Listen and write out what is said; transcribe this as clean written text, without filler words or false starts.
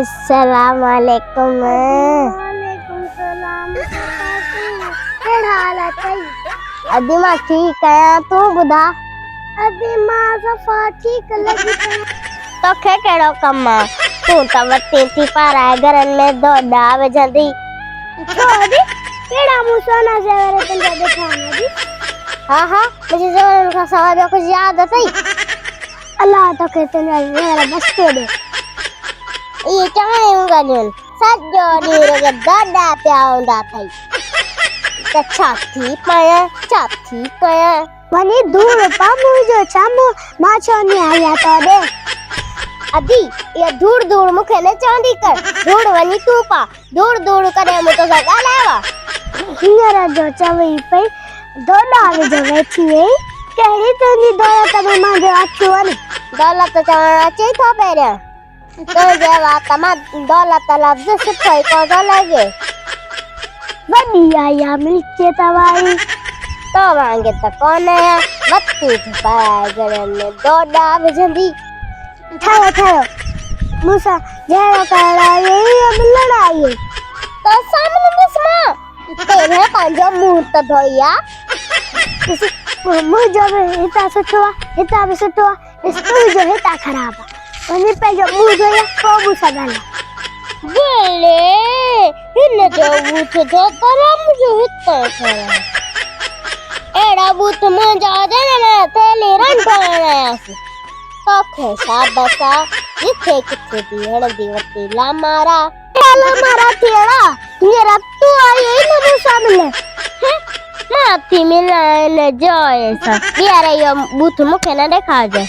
अस्सलामुअलैकुम। वालेकुम सलाम। केड़ा हाल है? अदी मां ठीक आहियां, तू ॿुधा? अदी मां सफ़ा ठीक लगी पे। तोखे कहिड़ो कमु आहे? तूं त वती थी पाराए घरनि में दोॾा विझंदी। छो अदी केड़ा मुसोना जेवरे तुंजा ॾिठा अदी? हा मुंहिंजे ज़माने खां सवाइ ॿियो कुझु यादि अथई? अल्लाह तोखे तुंजा जेवर बस्ते ॾे। इहे चङियूं ॻाल्हियूं सॼो ॾींहुं रुॻो दोॾा पिया हूंदा अथई। त छा थी कयां? वनी धूड़ पा मुंहिंजो छामो मां चवंदी आहियां तो ॾे। अदी ये धूड़ मूंखे न चवंदी कर। धूड़ वञी तूं पा। धूड़ करे मूं तोसां ॻाल्हायो आहे? हींअर जो चवई पई दोॾा विझ वेठी वई। कहिड़ी तुंहिंजी दौलत में मुंहिंजो अखियूं आहिनि? दौलत चवण अचे थो पहिरियां? तुंहिंजे वात मां दौलत लफ़्ज़ सुठो ई कोन थो लॻे। वॾी आया मिर्च तवाई तो वांगे त कोन आहियां। वती थी पाराए घरनि में दोॾा विझंदी। ठहियो मूंसां जहिड़ो कहिड़ा ये मिलण आई तो सामने ॾिस तेरे पंहिंजो मुंहुं त धोई आ। मुंहिंजो बि हितां सुठो आहे, हितां बि सुठो आहे, तुंहिंजो हितां ख़राबु आहे। वञी पंहिंजो मुंहुं धोई पोइ मूंसां ॻाल्हाए। बोले हिन जो बूथ जो तरम जो हितां ख़राबु। अहिड़ा बूथ मुंहिंजा हुजनि न थैली रंग करण आयासीं। तोखे शाबस आहे जिथे किथे बि हणंदी वती लामारा। लामारा थियणा हींअर तूं आई आई न मूंसां मिले। मां थी मिलां जो सां ॿीहर इहो बूथ मूंखे न ॾेखारिजांइ।